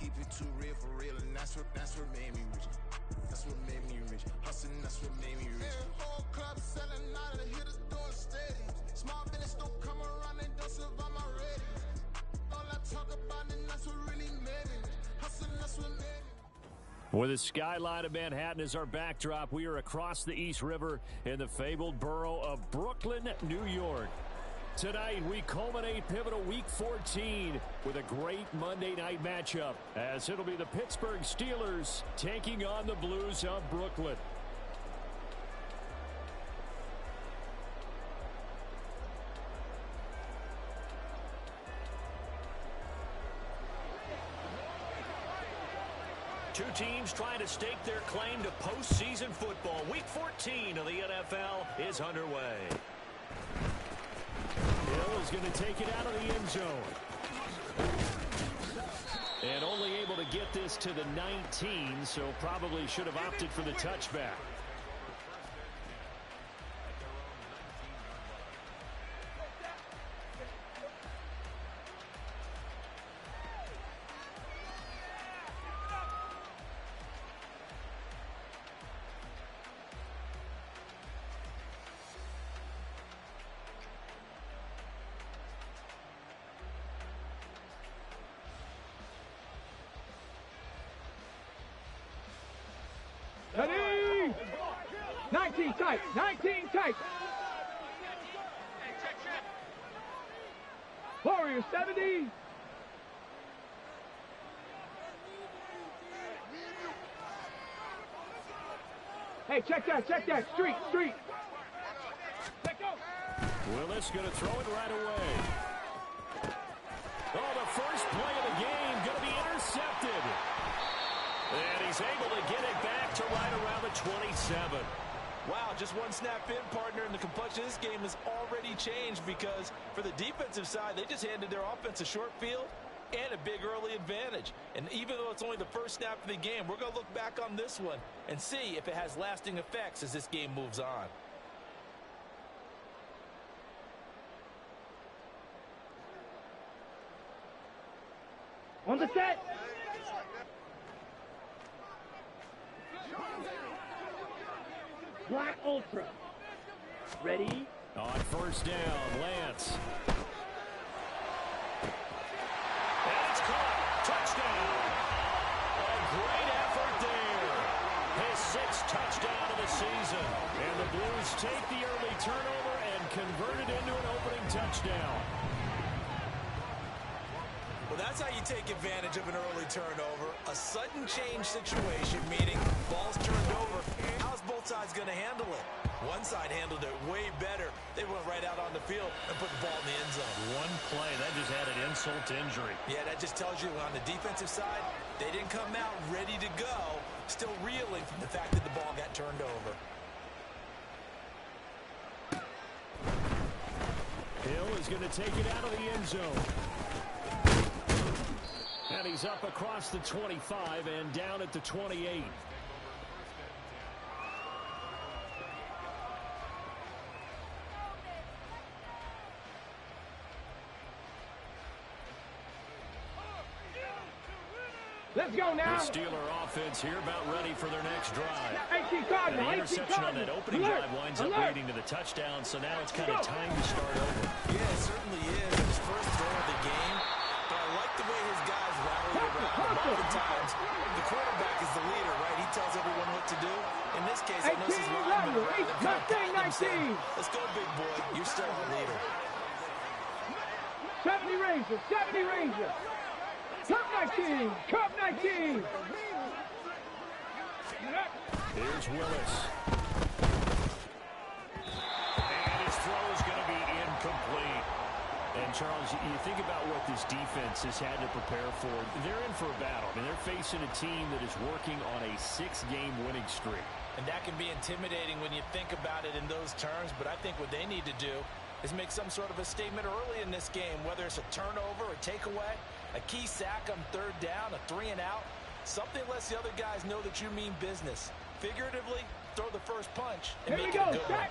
keep it too real for real, and that's what made me rich. That's what made me rich. Hustling, that's what made me rich. Yeah, whole club selling out of the hitters doing steady. Small business don't come around and don't survive my ratings. All I talk about and that's what really made me rich. Hustling, that's what made me. With the skyline of Manhattan as our backdrop, we are across the East River in the fabled borough of Brooklyn, New York. Tonight, we culminate pivotal Week 14 with a great Monday night matchup, as it'll be the Pittsburgh Steelers taking on the Blues of Brooklyn. Two teams trying to stake their claim to postseason football. Week 14 of the NFL is underway. Hill is going to take it out of the end zone. And only able to get this to the 19, so probably should have opted for the touchback. Ready? 19 tight, 19 tight. Warrior 70. Hey, check that, street. Willis going to throw it right away. Oh, the first play of the game going to be intercepted. And he's able to get it back to right around the 27. Wow, just one snap in, partner, and the complexion of this game has already changed because for the defensive side, they just handed their offense a short field and a big early advantage. And even though it's only the first snap of the game, we're going to look back on this one and see if it has lasting effects as this game moves on. On the set. Black Ultra. Ready? On first down, Lance. And it's caught. Touchdown. A great effort there. His sixth touchdown of the season. And the Blues take the early turnover and convert it into an opening touchdown. Well, that's how you take advantage of an early turnover. A sudden change situation, meaning ball's turned over. How's both sides going to handle it? One side handled it way better. They went right out on the field and put the ball in the end zone. One play, that just added insult to injury. Yeah, that just tells you on the defensive side, they didn't come out ready to go, still reeling from the fact that the ball got turned over. Hill is going to take it out of the end zone. And he's up across the 25 and down at the 28. Let's go now. The Steeler offense here about ready for their next drive. 18 Cardinal, the interception on that opening drive winds up leading to the touchdown, so now it's kind of time to start over. Yeah, it certainly is. His first throw of the game. But I like the way his guys rally around. Oftentimes, the quarterback is the leader, right? He tells everyone what to do. In this case, I know this is lineman. Let's go, big boy. You're still our leader. 70 Rangers. Cup 19! Cup 19! Here's Willis. And his throw is going to be incomplete. And, Charles, you think about what this defense has had to prepare for. They're in for a battle. I mean, they're facing a team that is working on a 6-game winning streak. And that can be intimidating when you think about it in those terms. But I think what they need to do is make some sort of a statement early in this game, whether it's a turnover, a takeaway, a key sack on third down, a 3-and-out. Something lets the other guys know that you mean business. Figuratively, throw the first punch and make it a good one.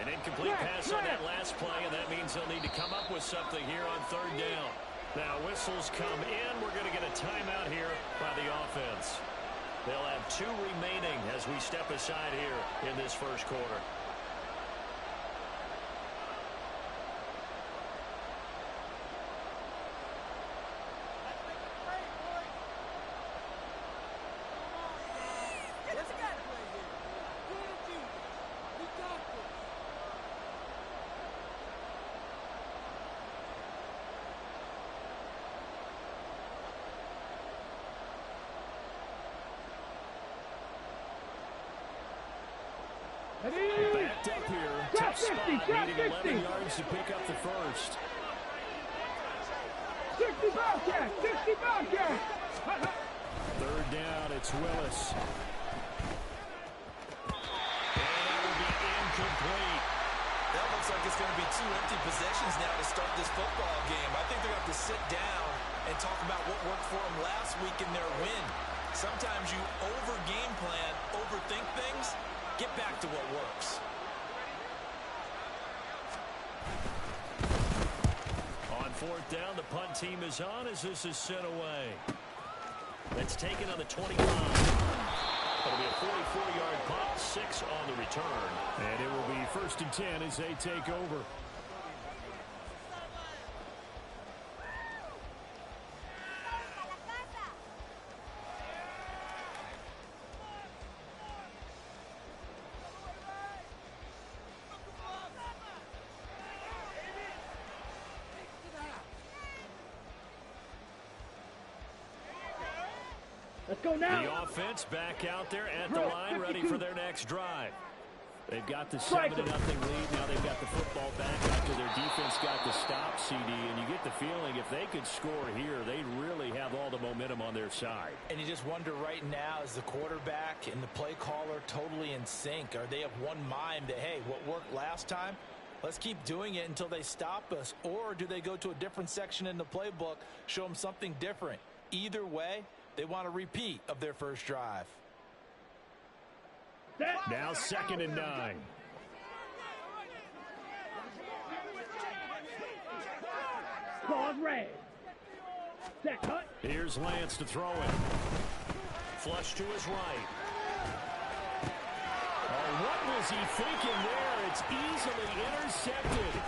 An incomplete pass on that last play, and that means they'll need to come up with something here on third down. Now whistles come in. We're going to get a timeout here by the offense. They'll have 2 remaining as we step aside here in this first quarter. Backed up here. Tough spot. Needing 11 yards to pick up the first. 60 Bobcat! 60 Bobcat! Third down. It's Willis. And that will be incomplete. That looks like it's going to be 2 empty possessions now to start this football game. I think they're going to have to sit down and talk about what worked for them last week in their win. Sometimes you over-game plan, overthink things. Get back to what works. On 4th down, the punt team is on as this is sent away. It's taken on the 25. It'll be a 44-yard punt, 6 on the return. And it will be 1st and 10 as they take over. Let's go now. The offense back out there at the line, ready for their next drive. They've got the 7-0 lead. Now they've got the football back after their defense got the stop, CD. And you get the feeling if they could score here, they really have all the momentum on their side. And you just wonder right now, is the quarterback and the play caller totally in sync? Are they of one mind that, hey, what worked last time? Let's keep doing it until they stop us. Or do they go to a different section in the playbook, show them something different? Either way, they want a repeat of their first drive. Now 2nd and 9. Claws red. Set cut. Here's Lance to throw it. Flush to his right. Oh, what was he thinking there? It's easily intercepted.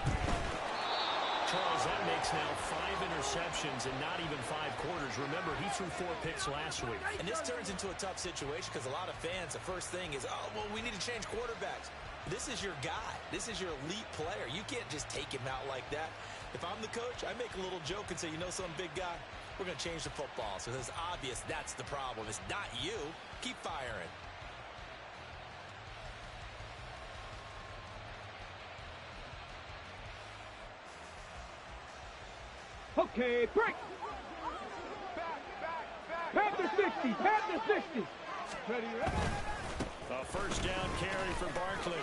Charles, that makes now 5 interceptions and not even 5 quarters. Remember, he threw 4 picks last week. And this turns into a tough situation because a lot of fans, the first thing is, oh, well, we need to change quarterbacks. This is your guy. This is your elite player. You can't just take him out like that. If I'm the coach, I make a little joke and say, you know something, big guy? We're going to change the football. So it's obvious that's the problem. It's not you. Keep firing. Okay, break. Pat the 60. Pat the 60. Ready, ready. A first down carry for Barkley.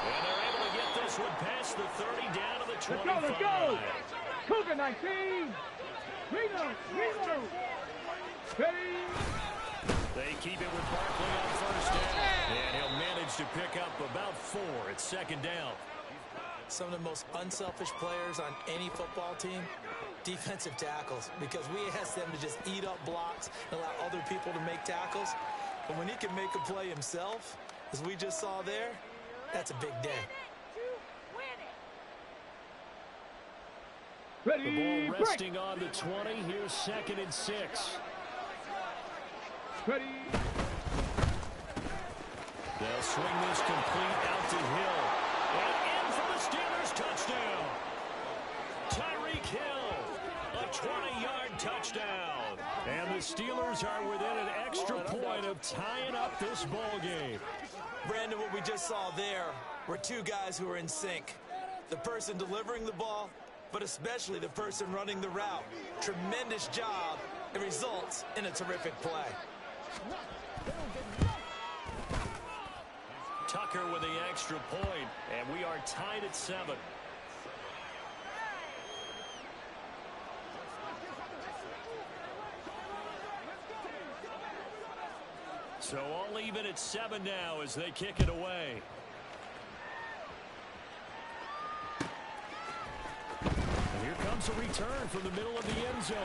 And they're able to get this one past the 30 down to the 25. Let's go. Cougar 19. Reload. Ready. They keep it with Barkley on first down. And he'll manage to pick up about 4 at 2nd down. Some of the most unselfish players on any football team, defensive tackles, because we ask them to just eat up blocks and allow other people to make tackles. But when he can make a play himself, as we just saw there, that's a big day. Ready, the ball resting on the 20. Here's 2nd and 6. Ready. They'll swing this complete out to Hill. And in for the Steelers touchdown. Tyreek Hill, a 20-yard touchdown. And the Steelers are within an extra point of tying up this ball game. Brandon, what we just saw there were 2 guys who are in sync. The person delivering the ball, but especially the person running the route. Tremendous job. It results in a terrific play. Tucker with the extra point, and we are tied at 7. So all even at 7 now as they kick it away. Here comes a return from the middle of the end zone.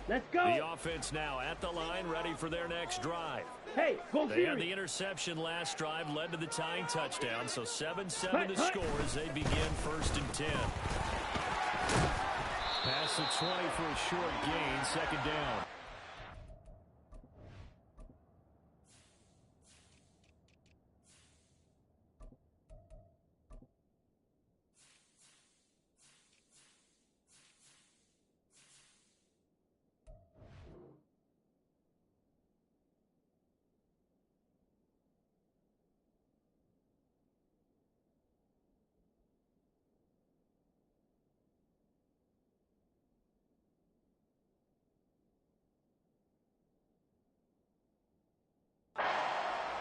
Let's go. The offense now at the line, ready for their next drive. Hey, go They had the interception last drive, led to the tying touchdown, so 7-7 the score as they begin 1st and 10. Pass the 20 for a short gain, 2nd down.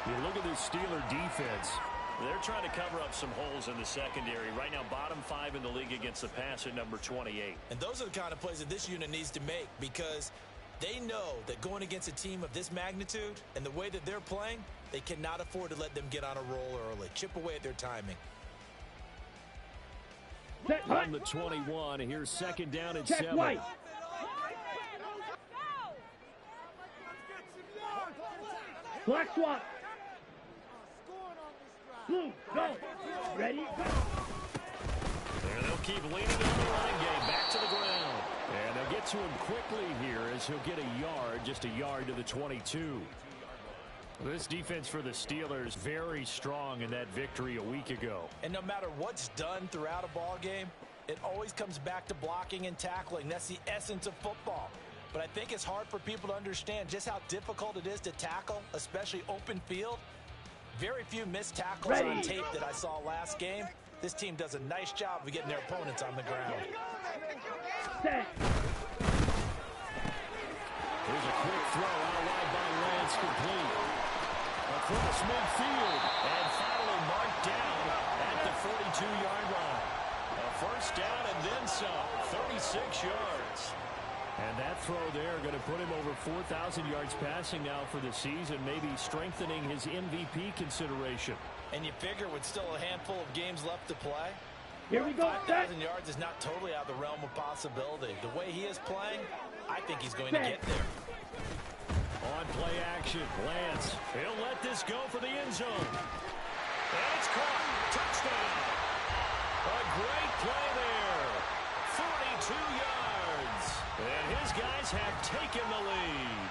You look at this Steeler defense. They're trying to cover up some holes in the secondary. Right now, bottom 5 in the league against the pass at number 28. And those are the kind of plays that this unit needs to make because they know that going against a team of this magnitude and the way that they're playing, they cannot afford to let them get on a roll early. Chip away at their timing. On the 21, here's 2nd down and 7. White. Black swap. Blue, go. Ready, go. And they'll keep leaning on the running game. Back to the ground. And they'll get to him quickly here as he'll get a yard, just a yard to the 22. This defense for the Steelers very strong in that victory a week ago. And no matter what's done throughout a ball game, it always comes back to blocking and tackling. That's the essence of football. But I think it's hard for people to understand just how difficult it is to tackle, especially open field. Very few missed tackles on tape that I saw last game. This team does a nice job of getting their opponents on the ground. Set. Here's a quick throw out wide by Lance, complete. Across midfield, and finally marked down at the 42-yard line. A 1st down and then some, 36 yards. And that throw there going to put him over 4,000 yards passing now for the season, maybe strengthening his MVP consideration. And you figure with still a handful of games left to play, Here we go. 5,000 yards is not totally out of the realm of possibility. The way he is playing, I think he's going to get there. On play action, Lance. He'll let this go for the end zone. And it's caught. Touchdown. A great play there. 42 yards. And his guys have taken the lead.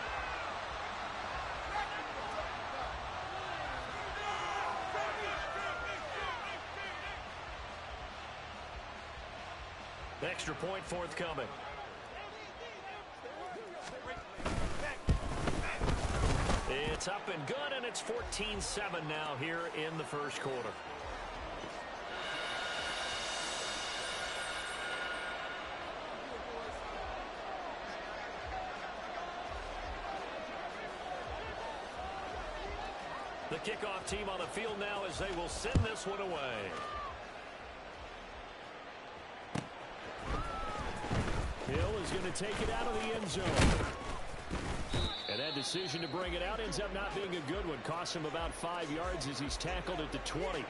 Extra point forthcoming. It's up and good, and it's 14-7 now here in the 1st quarter. The kickoff team on the field now as they will send this one away. Hill is going to take it out of the end zone. And that decision to bring it out ends up not being a good one. Costs him about 5 yards as he's tackled at the 20.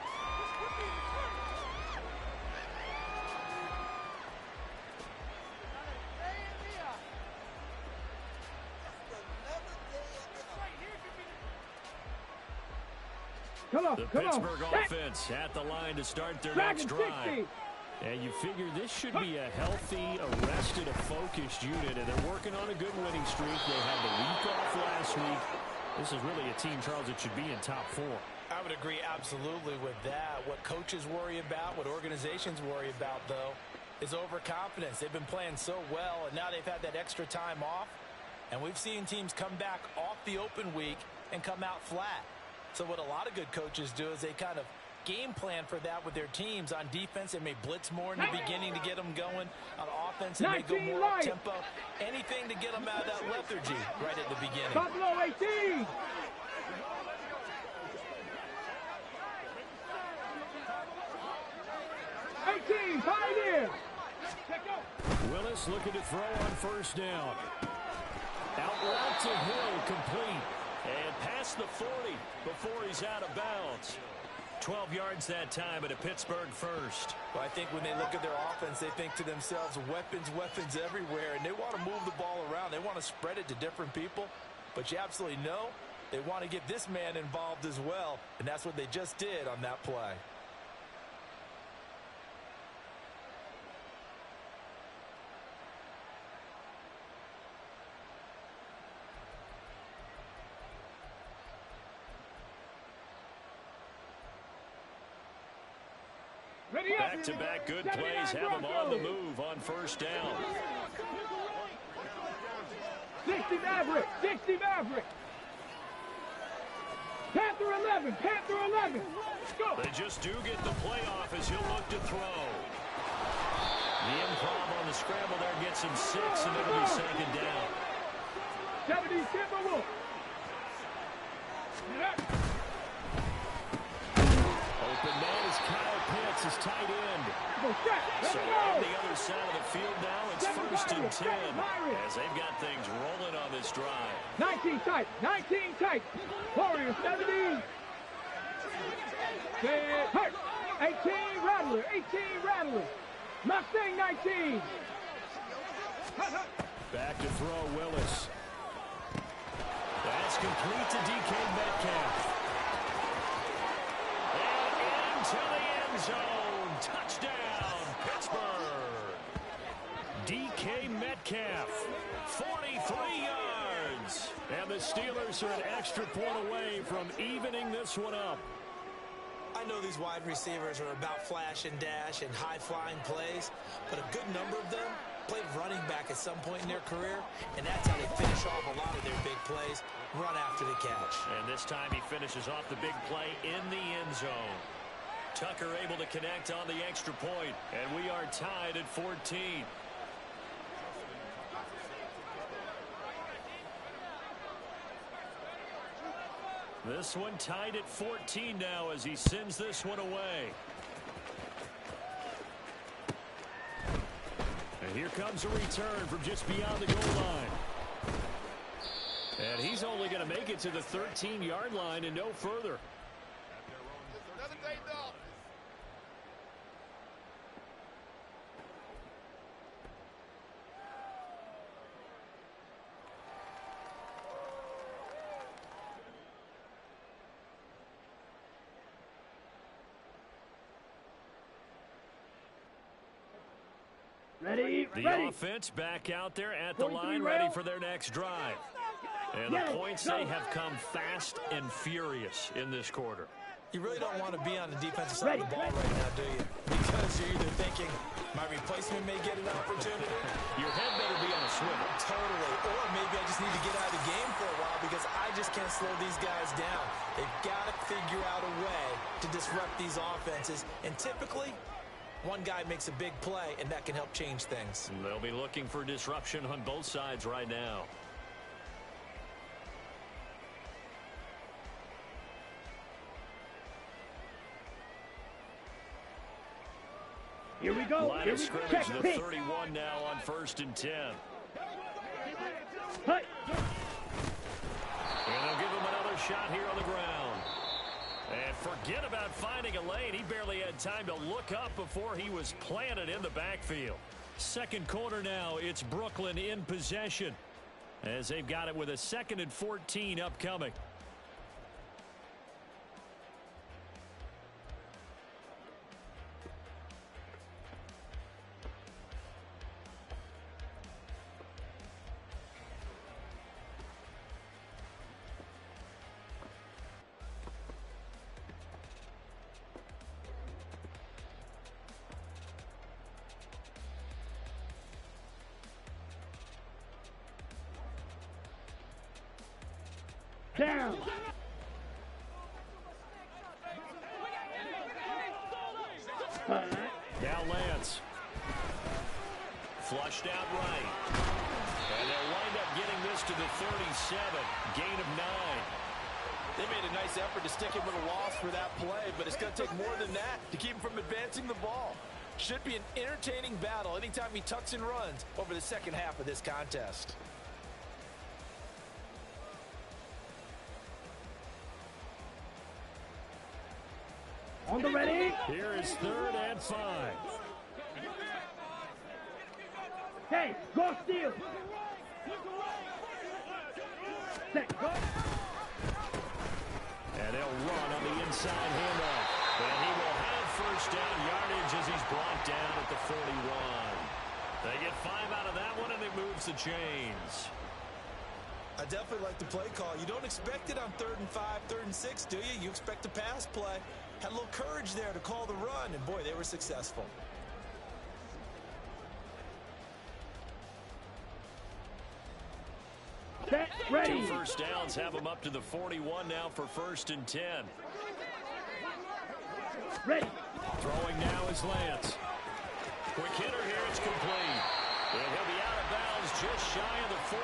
The Pittsburgh offense at the line to start their next drive. And you figure this should be a healthy, arrested, a focused unit, and they're working on a good winning streak. They had the week off last week. This is really a team, Charles, that should be in top 4. I would agree absolutely with that. What coaches worry about, what organizations worry about, though, is overconfidence. They've been playing so well, and now they've had that extra time off. And we've seen teams come back off the open week and come out flat. So what a lot of good coaches do is they kind of game plan for that with their teams. On defense, they may blitz more in the beginning to get them going. On offense, they may go more up-tempo. Anything to get them out of that lethargy right at the beginning. Buffalo 18. Pioneer. Willis looking to throw on first down. Out route to Hill, complete. And past the 40 before he's out of bounds. 12 yards that time, and a Pittsburgh first. Well, I think when they look at their offense, they think to themselves, weapons, weapons everywhere, and they want to move the ball around. They want to spread it to different people, but you absolutely know they want to get this man involved as well, and that's what they just did on that play. Back-to-back good plays have them on the move on first down. 60 Maverick, 60 Maverick. Panther 11, Panther 11. Go. They just do get the playoff as he'll look to throw. The improv on the scramble there gets him 6, and it'll be second down. 70 Timberwolves. Open man is Kyle Pitts, his tight end. So on the other side of the field now, it's first and 10 as they've got things rolling on this drive. 19 tight, 19 tight. Warriors 70. 18 Rattler, 18 Rattler. Mustang 19. Back to throw, Willis. That's complete to DK Metcalf. To the end zone. Touchdown, Pittsburgh. DK Metcalf, 43 yards. And the Steelers are an extra point away from evening this one up. I know these wide receivers are about flash and dash and high-flying plays, but a good number of them played running back at some point in their career, and that's how they finish off a lot of their big plays, run after the catch. And this time he finishes off the big play in the end zone. Tucker able to connect on the extra point, and we are tied at 14. This one tied at 14 now as he sends this one away. And here comes a return from just beyond the goal line. And he's only going to make it to the 13-yard line and no further. Another day off. Ready, The offense back out there at the line, ready for their next drive. And the points, they have come fast and furious in this quarter. You really don't want to be on the defensive side of the ball right now, do you? Because you're either thinking, my replacement may get an opportunity. Your head better be on a swivel. Totally. Or maybe I just need to get out of the game for a while because I just can't slow these guys down. They've got to figure out a way to disrupt these offenses. And typically, one guy makes a big play, and that can help change things. They'll be looking for disruption on both sides right now. Here we go. Line of scrimmage, the 31 now on 1st and 10. Hey. And they'll give him another shot here on the ground. And forget about finding a lane. He barely had time to look up before he was planted in the backfield. Second quarter now, it's Brooklyn in possession as they've got it with a 2nd and 14 upcoming. down. Now Lance. Flushed out right. And they'll wind up getting this to the 37. Gain of 9. They made a nice effort to stick him with a loss for that play, but it's going to take more than that to keep him from advancing the ball. Should be an entertaining battle anytime he tucks and runs over the second half of this contest. On the ready. Here is 3rd and 5. Hey, go steal. Set, go. And they'll run on the inside handoff. And he will have first down yardage as he's brought down at the 41. They get 5 out of that one, and it moves the chains. I definitely like the play call. You don't expect it on 3rd and 5, 3rd and 6, do you? You expect a pass play. Had a little courage there to call the run, and boy, they were successful. Set, ready. 2 first downs have him up to the 41 now for 1st and 10. Ready. Throwing now is Lance. Quick hitter here, it's complete. And he'll be out of bounds just shy of the 40.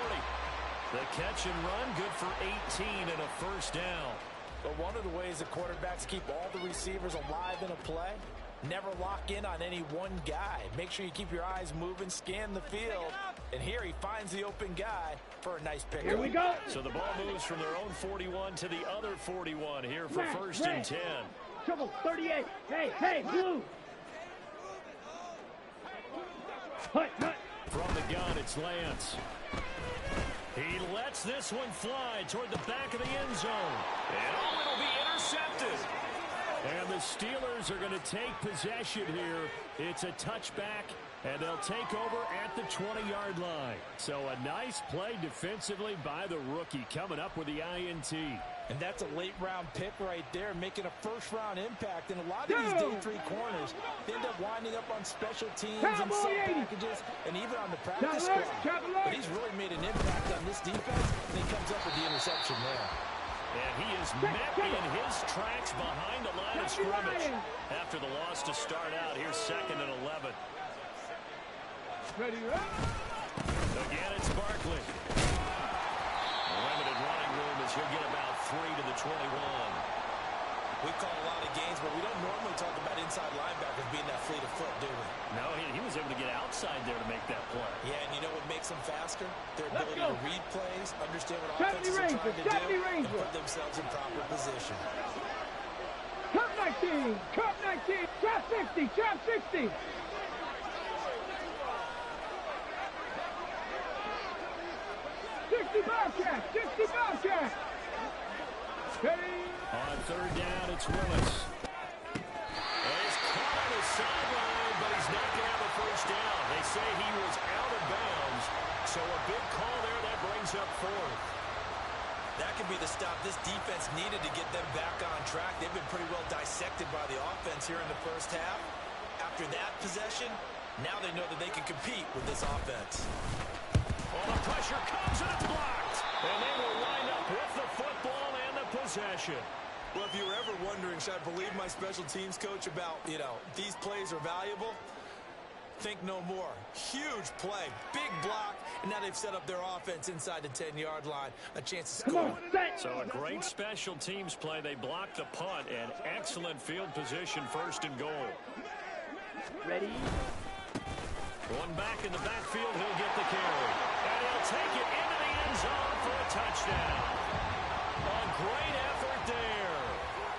The catch and run, good for 18 and a first down. But one of the ways that quarterbacks keep all the receivers alive in a play, never lock in on any one guy. Make sure you keep your eyes moving, scan the field. And here he finds the open guy for a nice pick. Here we go. So the ball moves from their own 41 to the other 41 here for 1st and 10. Trouble, 38. Hey, blue. Hut. From the gun, it's Lance. He lets this one fly toward the back of the end zone. And it'll be intercepted. And the Steelers are going to take possession here. It's a touchback, and they'll take over at the 20-yard line. So a nice play defensively by the rookie, coming up with the INT. And that's a late-round pick right there, making a first-round impact. And a lot of these day 3 corners, they end up winding up on special teams and some packages, and even on the practice squad. But he's really made an impact on this defense, and he comes up with the interception there. And he is met in his tracks behind the line of scrimmage after the loss to start out. Here's 2nd and 11. Ready. Again, it's Barkley. Limited running room as he'll get about 3 to the 21. We call a lot of games, but we don't normally talk about inside linebackers being that fleet of foot, do we? No, he was able to get outside there to make that play. Yeah, and you know what makes them faster? Their ability to read plays, understand what offenses are trying to do, and put themselves in proper position. Cup 19, trap 60, trap 60. Bobcat, 60 Bobcat. Ready. On 3rd down, it's Willis. He's caught on the sideline, but he's not going to have a first down. They say he was out of bounds, so a big call there that brings up 4th. That could be the stop this defense needed to get them back on track. They've been pretty well dissected by the offense here in the first half. After that possession, now they know that they can compete with this offense. Well, the pressure comes and it's blocked. And they will wind up with the football and the possession. Well, if you were ever wondering, should I believe my special teams coach about, these plays are valuable? Think no more. Huge play, big block, and now they've set up their offense inside the 10-yard line. A chance to score. So a great special teams play. They blocked the punt and excellent field position, 1st and goal. Ready. One back in the backfield, he'll get the carry. And he'll take it into the end zone for a touchdown. A great effort there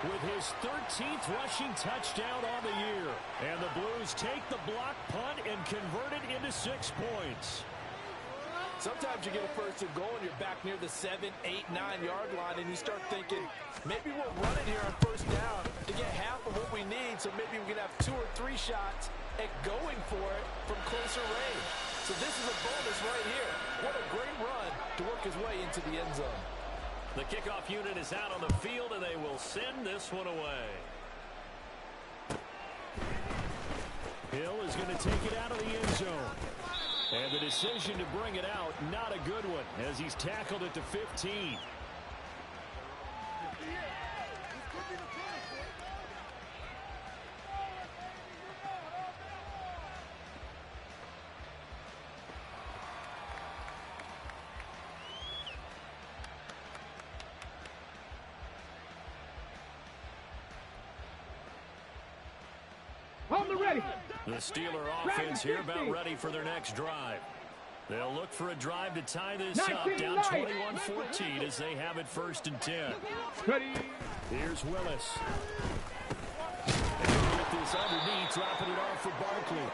with his 13th rushing touchdown on the year. And the Blues take the block punt and convert it into 6 points. Sometimes you get a 1st and goal and you're back near the 7, 8, 9-yard line, and you start thinking, maybe we'll run it here on 1st down to get half of what we need, so maybe we can have 2 or 3 shots at going for it from closer range. So this is a bonus right here. What a great run to work his way into the end zone. The kickoff unit is out on the field, and they will send this one away. Hill is going to take it out of the end zone. And the decision to bring it out, not a good one, as he's tackled at the 15. On the ready. The Steeler offense here about ready for their next drive. They'll look for a drive to tie this up, down 21-14 as they have it 1st and 10. Ready. Here's Willis. And with this underneath, dropping it off for Barkley.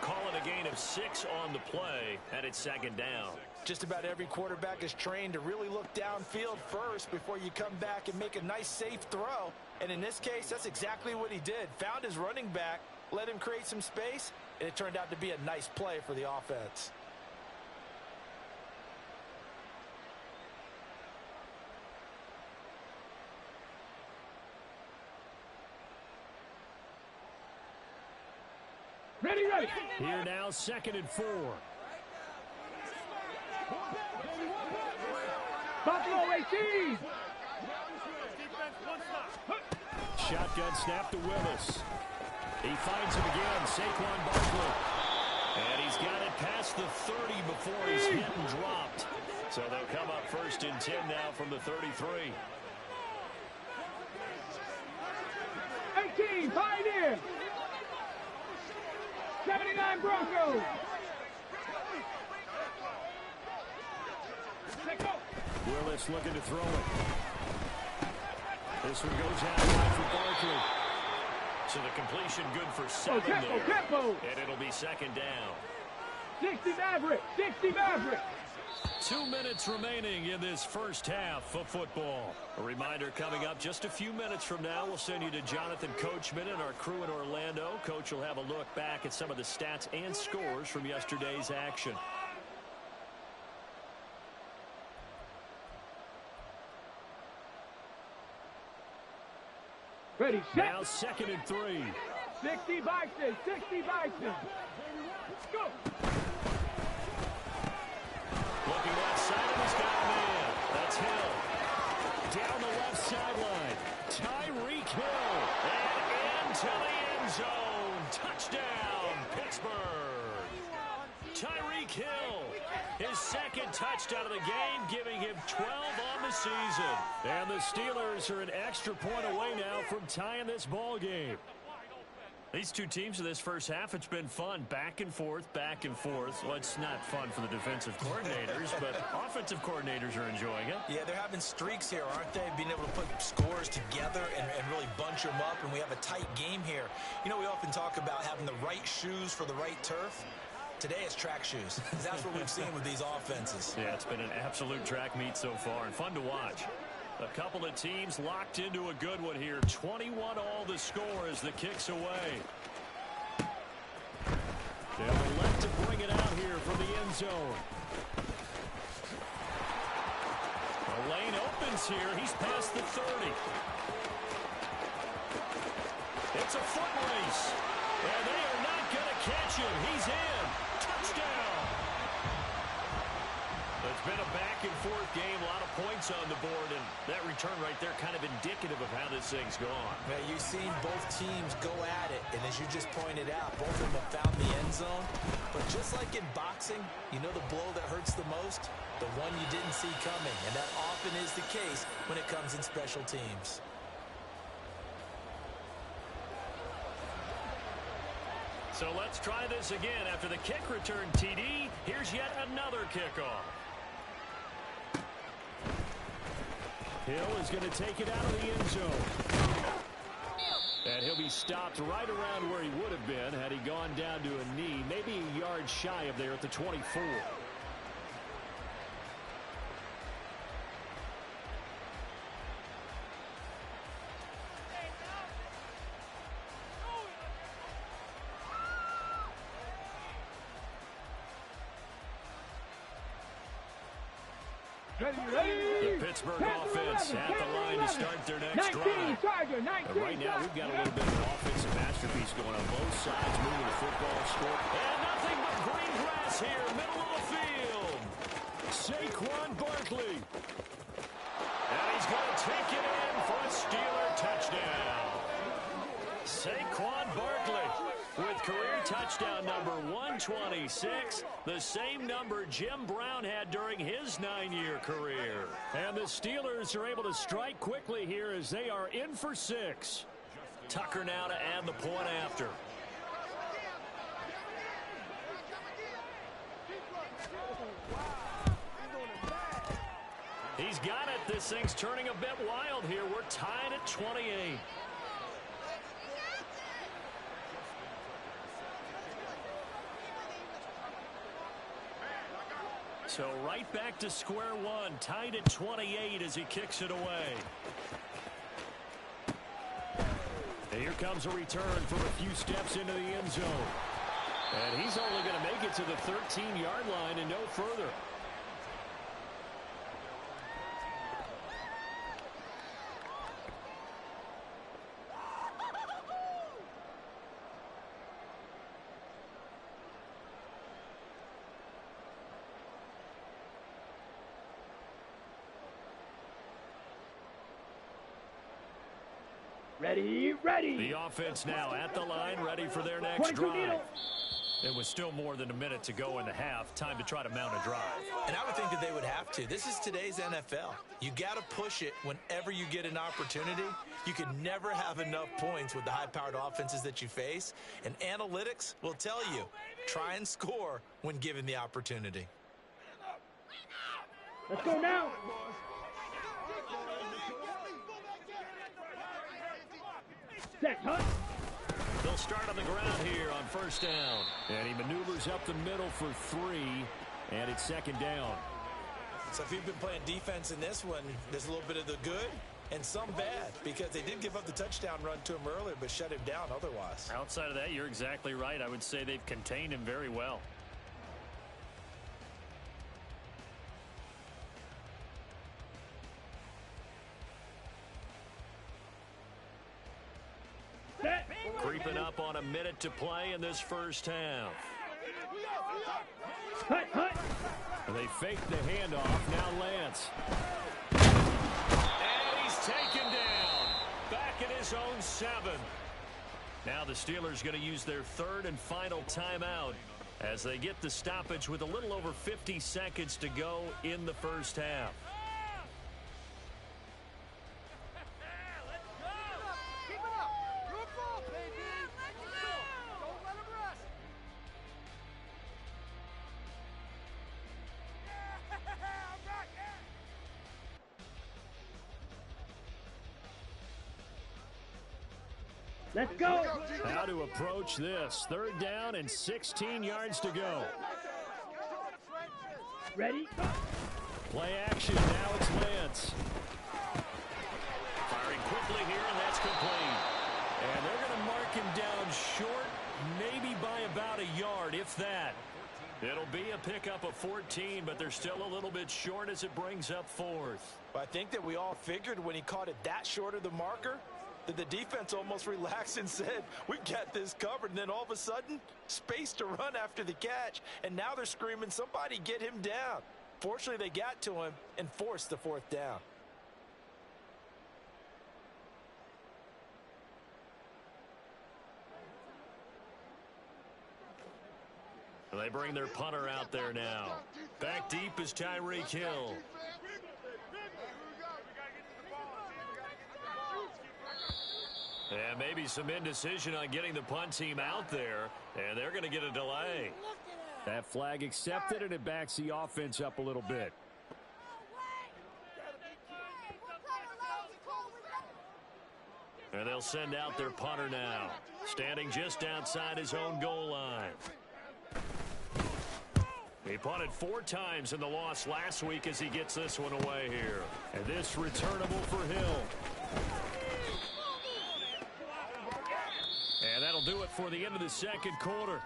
Call it a gain of 6 on the play, and it's 2nd down. Just about every quarterback is trained to really look downfield first before you come back and make a nice, safe throw. And in this case, that's exactly what he did. Found his running back, let him create some space, and it turned out to be a nice play for the offense. Ready, ready. Here now, 2nd and 4. Buffalo 18. Shotgun snap to Willis. He finds him again, Saquon Barkley. And he's got it past the 30 before he's hit and dropped. So they'll come up 1st and 10 now from the 33. 18, Pioneer. 79 Broncos. Willis looking to throw it. This one goes out wide for Barkley. So the completion good for 7 there. And it'll be 2nd down. 60 Maverick. 60 Maverick. 2 minutes remaining in this first half of football. A reminder coming up just a few minutes from now. We'll send you to Jonathan Coachman and our crew in Orlando. Coach will have a look back at some of the stats and scores from yesterday's action. Ready, set. Now 2nd and 3. 60 Bison. 60 Bison. Go. Looking left side, and he's got a man. That's Hill. Down the left sideline. Tyreek Hill. And into the end zone. Touchdown, Pittsburgh. Tyreek Hill. His 2nd touchdown of the game, giving him 12 on the season. And the Steelers are an extra point away now from tying this ball game. These two teams in this first half, it's been fun. Back and forth, back and forth. Well, it's not fun for the defensive coordinators, but offensive coordinators are enjoying it. Yeah, they're having streaks here, aren't they? Being able to put scores together and really bunch them up, and we have a tight game here. You know, we often talk about having the right shoes for the right turf. Today it's track shoes. That's what we've seen with these offenses. Yeah, it's been an absolute track meet so far and fun to watch. A couple of teams locked into a good one here. 21 all the score as the kick's away. They'll elect to bring it out here from the end zone. The lane opens here. He's past the 30. It's a foot race. And they are not going to catch him. He's in. Touchdown. It's been a back-and-forth game, a lot of points on the board, and that return right there kind of indicative of how this thing's gone. Yeah, you've seen both teams go at it, and as you just pointed out, both of them have found the end zone. But just like in boxing, you know the blow that hurts the most? The one you didn't see coming, and that often is the case when it comes in special teams. So let's try this again. After the kick return TD, here's yet another kickoff. Hill is going to take it out of the end zone. And he'll be stopped right around where he would have been had he gone down to a knee, maybe a yard shy of there at the 24. The Pittsburgh offense at the line to start their next drive. Right now, we've got a little bit of an offensive masterpiece going on both sides, moving the football, score. And nothing but green grass here, middle of the field. Saquon Barkley. And he's going to take it in for touchdown. Saquon Barkley with career touchdown number 126, the same number Jim Brown had during his 9-year career. And the Steelers are able to strike quickly here as they are in for 6. Tucker now to add the point after. He's got it. This thing's turning a bit wild here. We're tied at 28. So right back to square one, tied at 28 as he kicks it away. And here comes a return from a few steps into the end zone. And he's only going to make it to the 13-yard line and no further. Ready. The offense now at the line, ready for their next drive. It was still more than a minute to go in the half. Time to try to mount a drive. And I would think that they would have to. This is today's NFL. You got to push it whenever you get an opportunity. You can never have enough points with the high-powered offenses that you face. And analytics will tell you, try and score when given the opportunity. Let's go now. Set, Hunt. They'll start on the ground here on first down. And he maneuvers up the middle for 3, and it's second down. So if you've been playing defense in this one, there's a little bit of the good and some bad, because they did give up the touchdown run to him earlier but shut him down otherwise. Outside of that, you're exactly right. I would say they've contained him very well. Creeping up on a minute to play in this first half. They fake the handoff. Now Lance. And he's taken down. Back at his own 7. Now the Steelers going to use their third and final timeout as they get the stoppage with a little over 50 seconds to go in the first half. Let's go. How to approach this. Third down and 16 yards to go. Ready. Play action. Now it's Lance. Firing quickly here, and that's complete. And they're going to mark him down short, maybe by about a yard, if that. It'll be a pickup of 14, but they're still a little bit short as it brings up 4th. I think that we all figured when he caught it that short of the marker, that the defense almost relaxed and said, we got this covered. And then all of a sudden, space to run after the catch. And now they're screaming, somebody get him down. Fortunately, they got to him and forced the 4th down. They bring their punter out there now. Back deep is Tyreek Hill. And maybe some indecision on getting the punt team out there, and they're going to get a delay. That flag accepted, and it backs the offense up a little bit. And they'll send out their punter now, standing just outside his own goal line. He punted 4 times in the loss last week as he gets this one away here. And this returnable for Hill. And that'll do it for the end of the second quarter.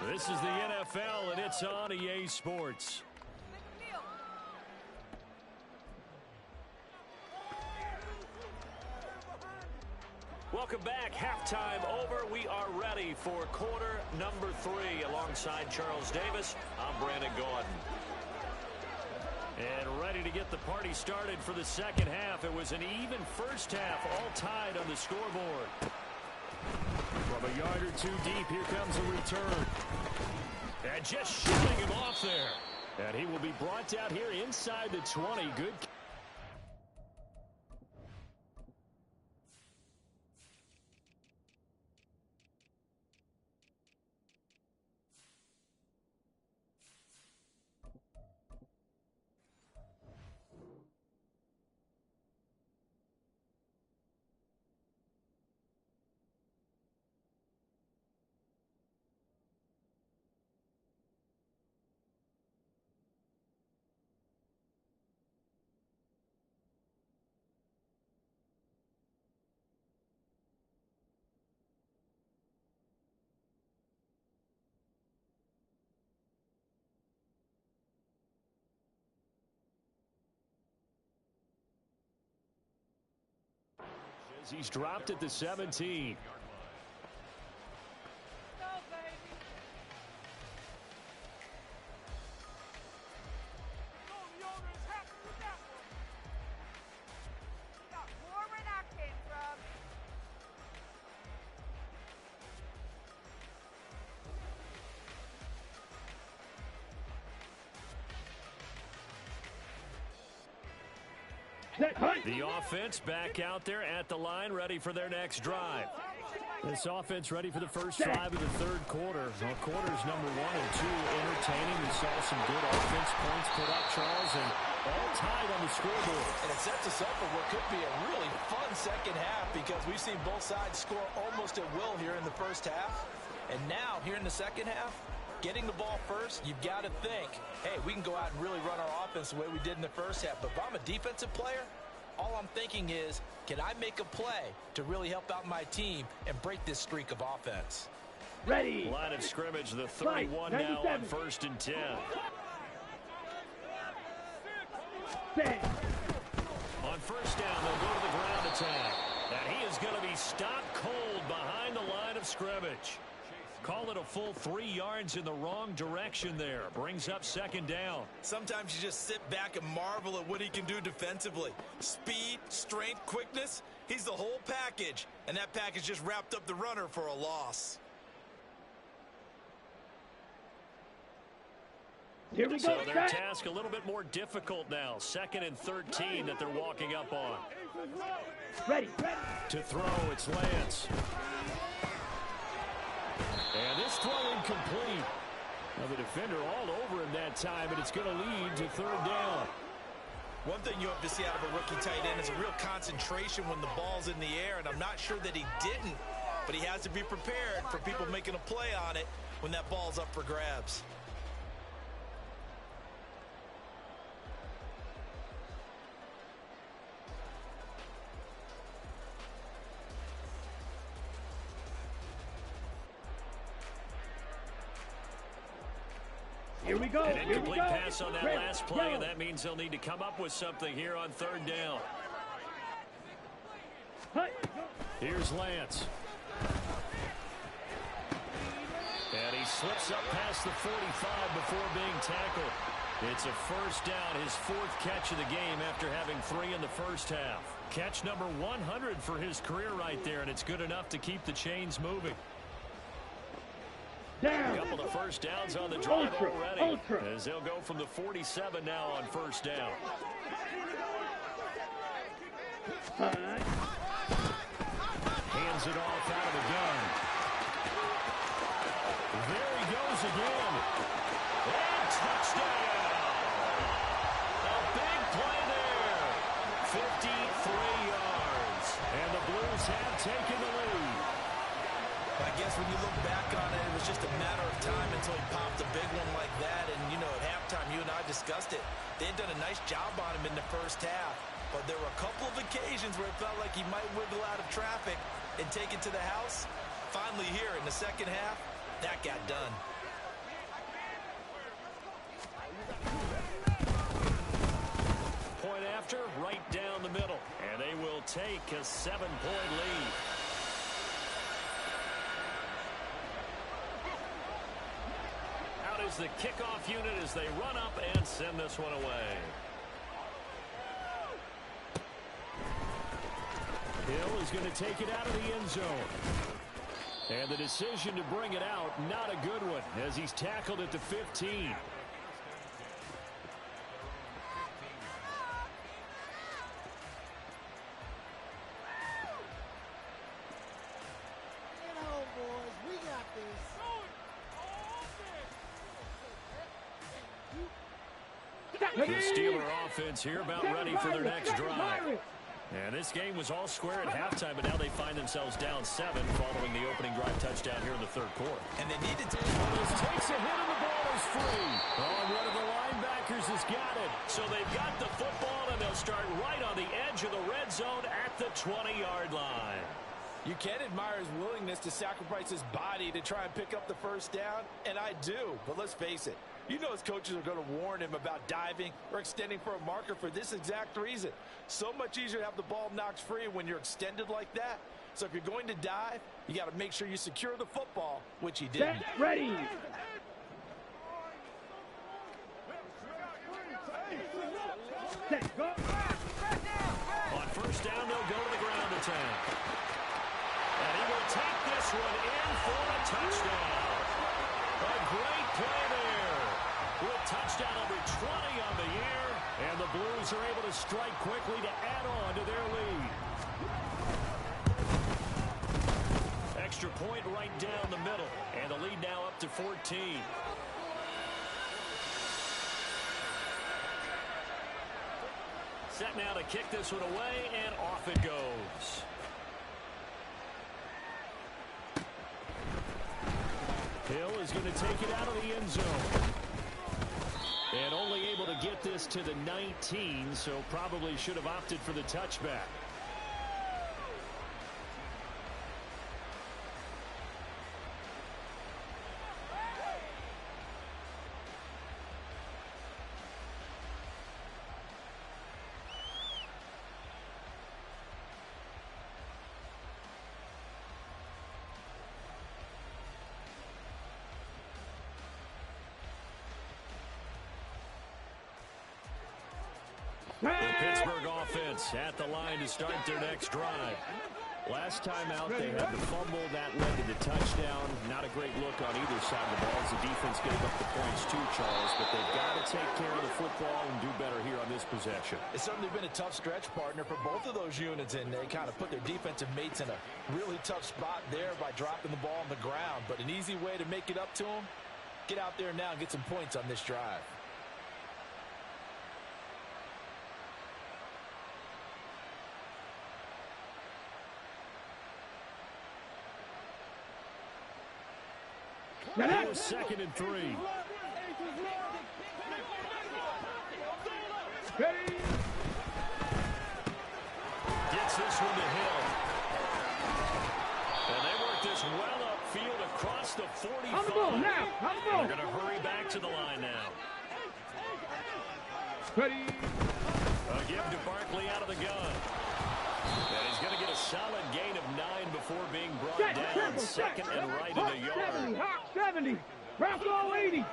This is the NFL, and it's on EA Sports. Welcome back. Halftime over. We are ready for quarter number 3. Alongside Charles Davis, I'm Brandon Gordon. And ready to get the party started for the second half. It was an even first half, all tied on the scoreboard. From a yard or two deep, here comes a return. And just shooting him off there. And he will be brought down here inside the 20. Good. He's dropped at the 17. The offense back out there at the line, ready for their next drive. This offense ready for the first drive of the third quarter. Well, quarters number 1 and 2 entertaining. We saw some good offense points put up, Charles, and all tied on the scoreboard. And it sets us up for what could be a really fun second half because we've seen both sides score almost at will here in the first half. And now, here in the second half, getting the ball first, you've got to think, hey, we can go out and really run our offense the way we did in the first half. But if I'm a defensive player, all I'm thinking is, can I make a play to really help out my team and break this streak of offense? Ready. Line of scrimmage, the 31 now on 1st and 10. On first down, they'll go to the ground attack. And he is going to be stopped cold behind the line of scrimmage. Call it a full 3 yards in the wrong direction there. Brings up second down. Sometimes you just sit back and marvel at what he can do defensively. Speed, strength, quickness. He's the whole package. And that package just wrapped up the runner for a loss. Here we go. So their task a little bit more difficult now. 2nd and 13 that they're walking up on. Ready. To throw, it's Lance. And this throw incomplete. Now the defender all over him that time, but it's going to lead to 3rd down. One thing you have to see out of a rookie tight end is a real concentration when the ball's in the air, and I'm not sure that he didn't, but he has to be prepared for people making a play on it when that ball's up for grabs. Here we go. An incomplete pass on that last play, and that means they'll need to come up with something here on 3rd down. Here's Lance. And he slips up past the 45 before being tackled. It's a first down, his 4th catch of the game after having 3 in the first half. Catch number 100 for his career right there, and it's good enough to keep the chains moving. A couple of first downs on the drive already. As they'll go from the 47 now on 1st down. Hands it off out of the gun. There he goes again. And touchdown. A big play there. 53 yards. And the Blues have taken the lead. I guess when you look back on it, it was just a matter of time until he popped a big one like that. And, you know, at halftime, you and I discussed it. They had done a nice job on him in the first half. But there were a couple of occasions where it felt like he might wiggle out of traffic and take it to the house. Finally here in the second half, that got done. Point after, right down the middle. And they will take a 7-point lead. Out is the kickoff unit as they run up and send this one away. Hill is going to take it out of the end zone. And the decision to bring it out, not a good one, as he's tackled at the 15. The Steeler offense here about ready for their next drive. And this game was all square at halftime, but now they find themselves down 7 following the opening drive touchdown here in the third quarter. And they need to take takes a hit and the ball is free. Oh, and one of the linebackers has got it. So they've got the football, and they'll start right on the edge of the red zone at the 20-yard line. You can admire his willingness to sacrifice his body to try and pick up the first down, and I do. But let's face it, you know his coaches are going to warn him about diving or extending for a marker for this exact reason. So much easier to have the ball knocked free when you're extended like that. So if you're going to dive, you got to make sure you secure the football, which he did. Get ready. On first down, they'll go to the ground attack. And he will take this one in for a touchdown. A great play there. With touchdown number 20 on the year. And the Blues are able to strike quickly to add on to their lead. Extra point right down the middle. And the lead now up to 14. Set now to kick this one away, and off it goes. Hill is going to take it out of the end zone. And only able to get this to the 19, so probably should have opted for the touchback. The Pittsburgh offense at the line to start their next drive. Last time out, they had the fumble. That led to the touchdown. Not a great look on either side of the ball as the defense gave up the points too, Charles. But they've got to take care of the football and do better here on this possession. It's certainly been a tough stretch, partner, for both of those units, and they kind of put their defensive mates in a really tough spot there by dropping the ball on the ground. But an easy way to make it up to them, get out there now and get some points on this drive. It was 2nd and 3. Gets this one to Hill. And they work this well upfield across the 45. They're going to hurry back to the line now. Ready. A give to Barkley out of the gun. And he's going to get a solid gain of 9 before being brought down. 2nd and right in the yard. 70. Ralph 80.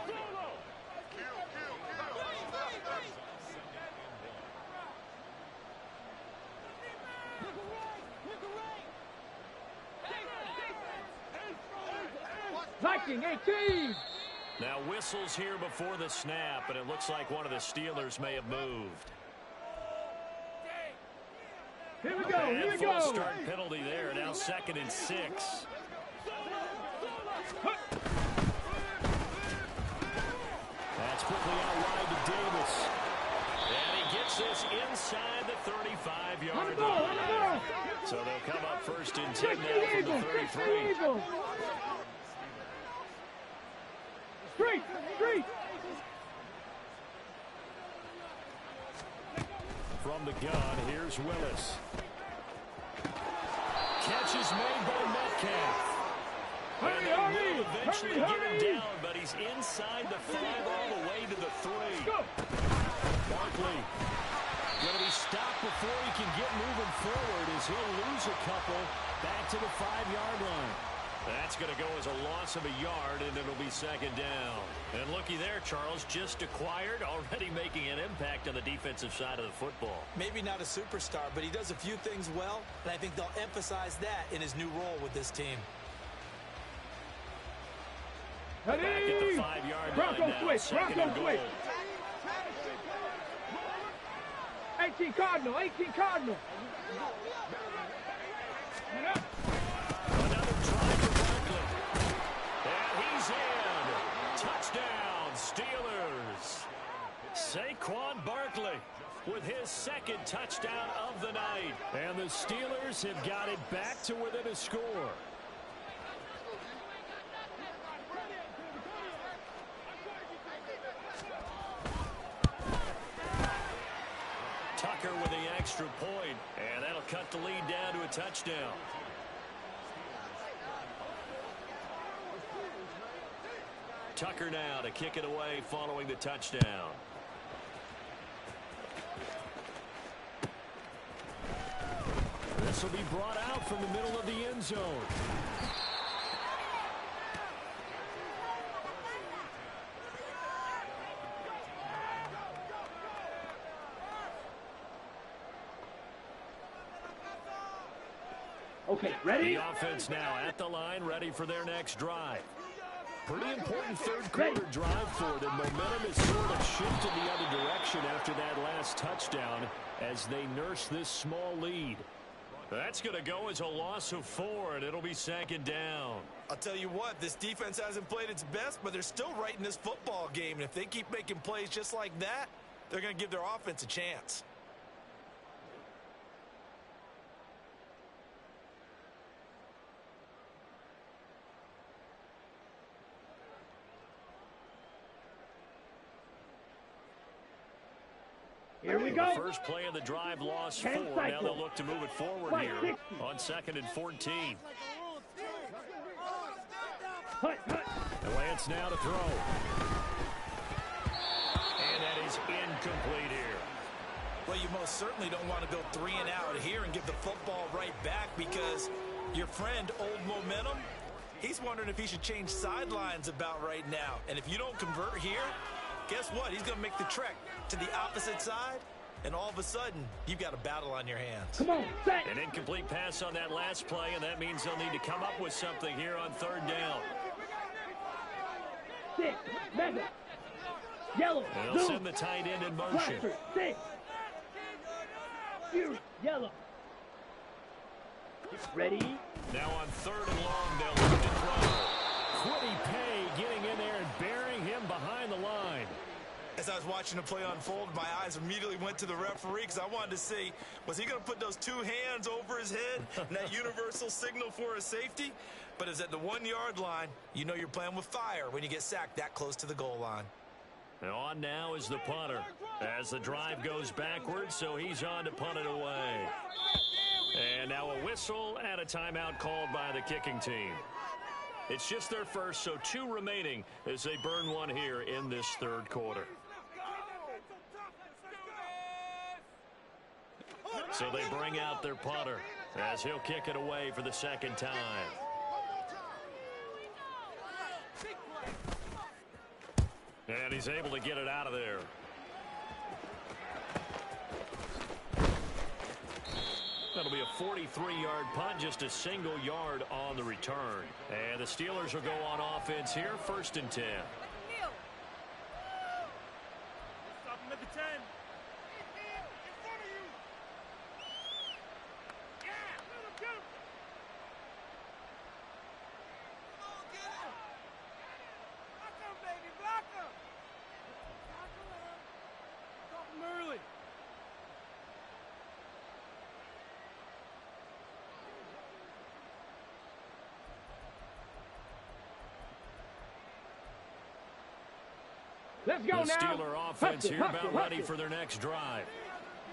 Viking 18. Now whistles here before the snap, and it looks like one of the Steelers may have moved. Here we go, here we go. Start penalty there, now 2nd and 6. That's quickly out wide to Davis. And he gets this inside the 35-yard line. So they'll come up 1st and 10 now from the 33. Street. From the gun, here's Willis. Catch is made by Metcalf. And they will eventually get him down, but he's inside the 5 all the way to the 3. Barkley going to be stopped before he can get moving forward as he'll lose a couple back to the 5-yard line. That's going to go as a loss of a yard, and it'll be second down. And looky there, Charles, just acquired, already making an impact on the defensive side of the football. Maybe not a superstar, but he does a few things well, and I think they'll emphasize that in his new role with this team. Back at the 5-yard line now, Switch. second and goal. 18 Cardinal. Another try for Barkley. And he's in. Touchdown, Steelers. Saquon Barkley with his second touchdown of the night. And the Steelers have got it back to within a score. Tucker with the extra point, and that'll cut the lead down to a touchdown. Tucker now to kick it away following the touchdown. This will be brought out from the middle of the end zone. Okay, ready? The offense now at the line, ready for their next drive. Pretty important third quarter drive for them. Momentum has sort of shifted the other direction after that last touchdown as they nurse this small lead. That's going to go as a loss of 4, and it'll be second down. I'll tell you what, this defense hasn't played its best, but they're still right in this football game. And if they keep making plays just like that, they're going to give their offense a chance. Here we go. The first play of the drive lost 4. Now they'll look to move it forward here on 2nd and 14. The Lance now to throw. And that is incomplete here. Well, you most certainly don't want to go 3 and out here and give the football right back because your friend, Old Momentum, he's wondering if he should change sidelines about right now. And if you don't convert here, guess what? He's going to make the trek to the opposite side, and all of a sudden, you've got a battle on your hands. Come on, set. An incomplete pass on that last play, and that means they'll need to come up with something here on 3rd down. 6, mega, yellow, And they'll send the tight end in motion. 6, yellow. Ready? Now on 3rd and long, they'll look to throw. Quiddy Pay getting in there and burying him behind the line. As I was watching the play unfold, my eyes immediately went to the referee because I wanted to see, was he going to put those 2 hands over his head and that universal signal for a safety? But it's at the 1-yard line. You know you're playing with fire when you get sacked that close to the goal line. And on now is the punter as the drive goes backwards, so he's on to punt it away. And now a whistle and a timeout called by the kicking team. It's just their first, so 2 remaining as they burn 1 here in this 3rd quarter. So they bring out their punter as he'll kick it away for the 2nd time. And he's able to get it out of there. That'll be a 43-yard punt, just a single yard on the return. And the Steelers will go on offense here, 1st and 10. Stop him at the 10. Let's go the now. Steeler offense here about ready for their next drive.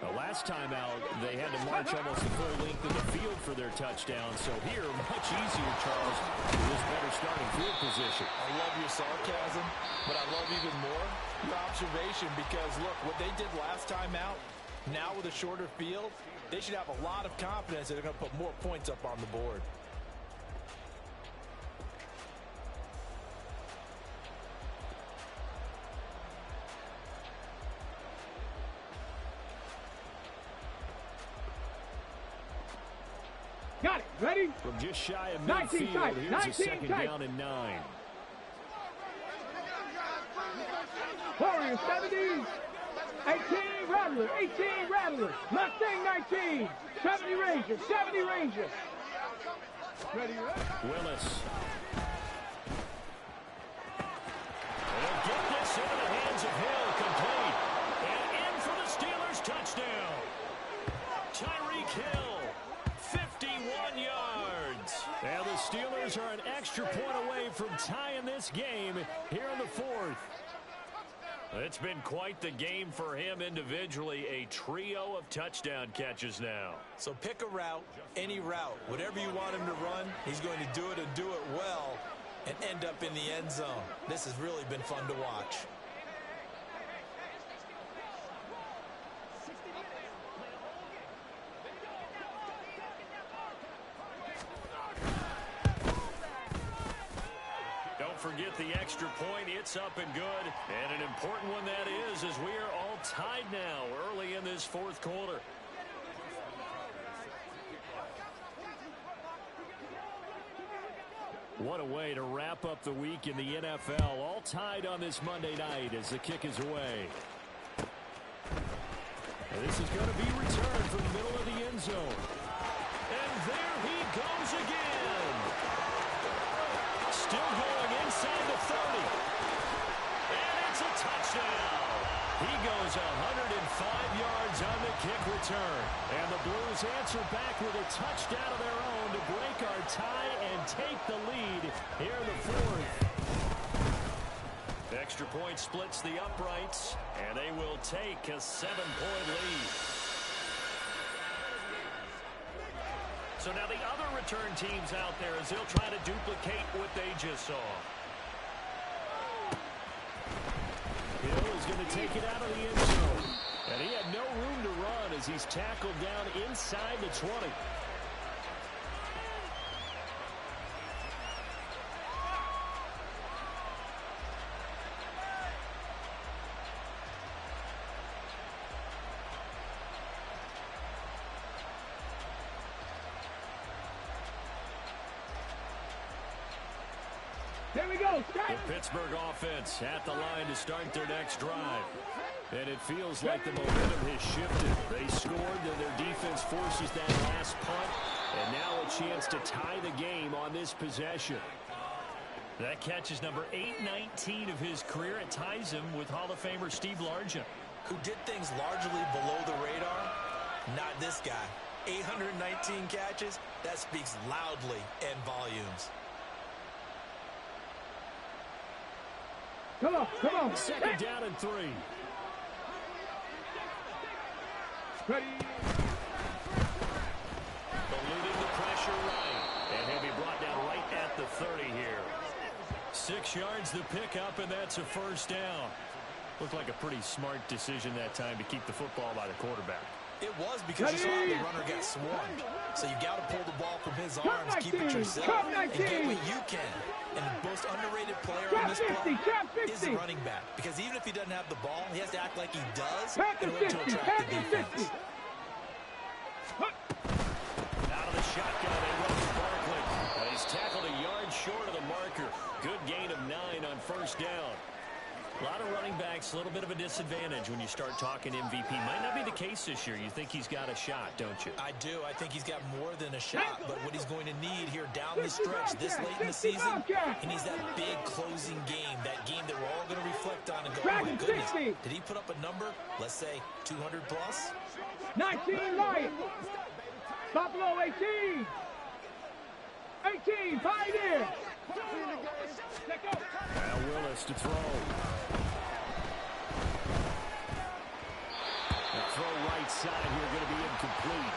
The last time out, they had to march almost the full length of the field for their touchdown. So here, much easier, Charles, with this better starting field position. I love your sarcasm, but I love even more your observation because, look, what they did last time out, now with a shorter field, they should have a lot of confidence that they're going to put more points up on the board. Got it. Ready? From just shy of 19 midfield, tight. here's 19 a second tight. down and 9. Warriors 70. 18 Rattler. 18 Rattler. Mustang 19. 70 Ranger. 70 Ranger. Ready? Willis. They'll get this into the hands of Hill, complete. And in for the Steelers' touchdown. Tyreek Hill, 51 yards. And the Steelers are an extra point away from tying this game here in the fourth. It's been quite the game for him individually. A trio of touchdown catches now. So pick a route, any route. Whatever you want him to run, he's going to do it and do it well and end up in the end zone. This has really been fun to watch. Don't forget the extra point. It's up and good. And an important one that is, as we are all tied now early in this fourth quarter. What a way to wrap up the week in the NFL. All tied on this Monday night as the kick is away. And this is going to be returned from the middle of the end zone. And there he goes again. Still going inside the 30. And it's a touchdown. He goes 105 yards on the kick return. And the Blues answer back with a touchdown of their own to break our tie and take the lead here in the fourth. Extra point splits the uprights, and they will take a 7-point lead. So now the other return teams out there as they'll try to duplicate what they just saw. Hill is going to take it out of the end zone. And he had no room to run as he's tackled down inside the 20. There we go. The Pittsburgh offense at the line to start their next drive. And it feels like the momentum has shifted. They scored, then their defense forces that last punt. And now a chance to tie the game on this possession. That catch is number 819 of his career. It ties him with Hall of Famer Steve Largent, who did things largely below the radar. Not this guy. 819 catches. That speaks loudly in volumes. Come on, come on. Second down and 3. Ready. Eluding the pressure right. And he'll be brought down right at the 30 here. 6 yards the pickup, and that's a first down. Looked like a pretty smart decision that time to keep the football by the quarterback. It was because you saw how the runner got swarmed. So you got to pull the ball from his arms, keep it yourself, and get what you can. And the most underrated player on this play is the running back. Because even if he doesn't have the ball, he has to act like he does in order to attract the defense. Out of the shotgun, they run to Barkley. He's tackled a yard short of the marker. Good gain of 9 on first down. A lot of running backs, a little bit of a disadvantage when you start talking MVP. Might not be the case this year. You think he's got a shot, don't you? I do. I think he's got more than a shot. But what he's going to need here down the stretch this late in the season, he needs that big closing game, that game that we're all going to reflect on and go, oh my goodness, did he put up a number, let's say 200 plus? 19 Lions. Buffalo 18. 18 Pioneer. Now Willis to throw. The throw right side here going to be incomplete.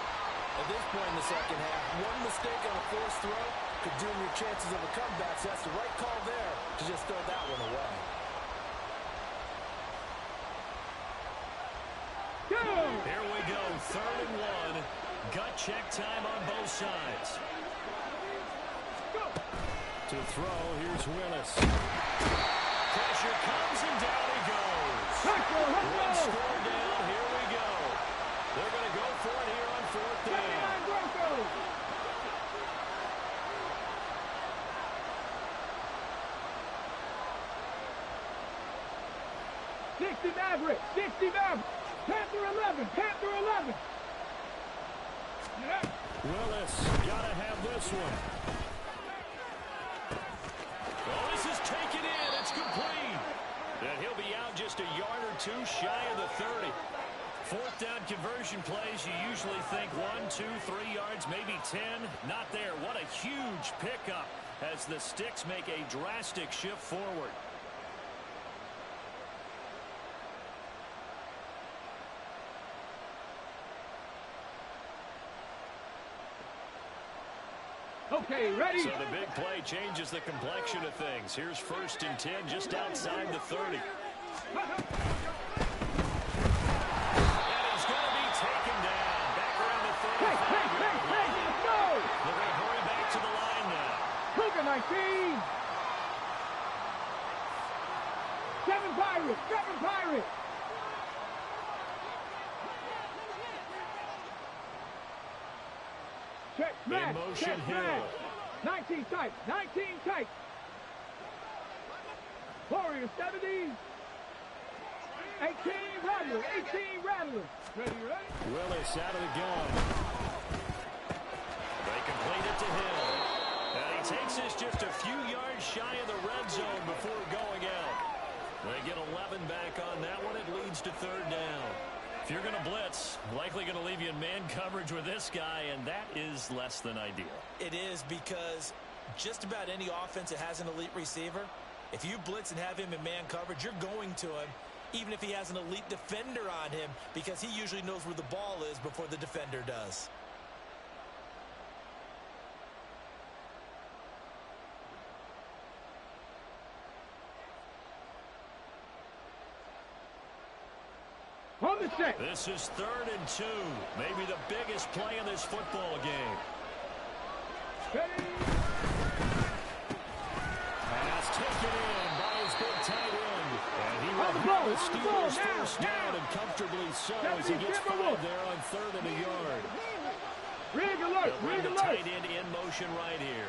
At this point in the second half, one mistake on a forced throw could doom your chances of a comeback. So that's the right call there to just throw that one away. Here we go, 3rd and 1. Gut check time on both sides. To throw, here's Willis. Pressure comes and down he goes. One score down, here we go. They're going to go for it here on 4th down. 11. Panther 11. Willis, gotta have this one. Oh, this is taken in. It's complete. And he'll be out just a yard or two shy of the 30. Fourth down conversion plays, you usually think 1, 2, 3 yards, maybe 10. Not there. What a huge pickup as the Sticks make a drastic shift forward. Okay, ready? So the big play changes the complexion of things. Here's 1st and 10 just outside the 30. No! They're going to hurry back to the line now. Cougar 19. 7 Pirates. 7 Pirates. Check smash. In motion, Check Hill. smash. 19 tight. 19 tight. Warrior 70. 18 Rattler. 18 Rattler. Ready? Willis out of the gun. They complete it to Hill. And he takes this just a few yards shy of the red zone before going out. They get 11 back on that one. It leads to 3rd down. If you're going to blitz, likely going to leave you in man coverage with this guy, and that is less than ideal. It is, because just about any offense that has an elite receiver, if you blitz and have him in man coverage, you're going to him, even if he has an elite defender on him, because he usually knows where the ball is before the defender does. On the set. This is 3rd and 2. Maybe the biggest play in this football game. Ready? Pass taken in by his big tight end. And he will ball, have the on the ball, Steelers now, first down, and comfortably so as he gets 5 there on 3rd and a yard. Rig alert. They'll bring Rig the alert. tight end in motion right here.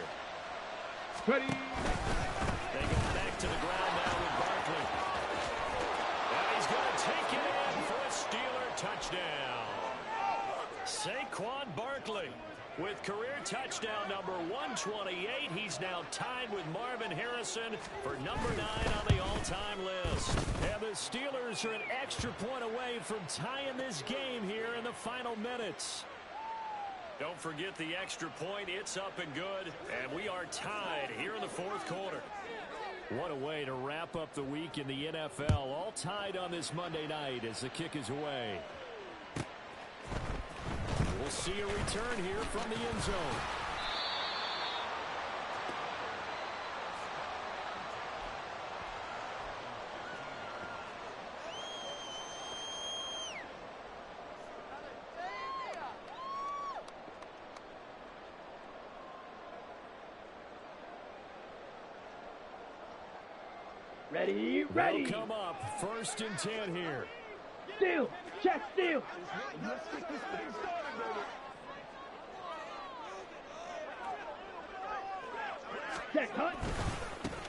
Ready? They go back to the ground now with Barkley. And he's going to take it in for a Steeler touchdown. Saquon Barkley with career touchdown number 128. He's now tied with Marvin Harrison for number 9 on the all-time list. And the Steelers are an extra point away from tying this game here in the final minutes. Don't forget the extra point. It's up and good. And we are tied here in the 4th quarter. What a way to wrap up the week in the NFL. All tied on this Monday night as the kick is away. We'll see a return here from the end zone. Ready? They'll come up 1st and 10 here. Steal. Check steal. Check hunt.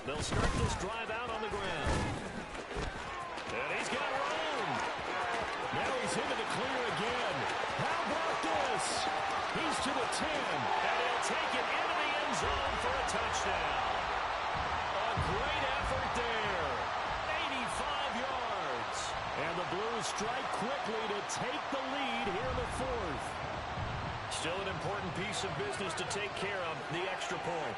They'll start this drive out on the ground. And he's got room. Now he's into the clear again. How about this? He's to the 10. And he'll take it into the end zone for a touchdown. A great effort there. 85 yards. And the Blues strike quickly to take the lead here in the 4th. Still an important piece of business to take care of, the extra point.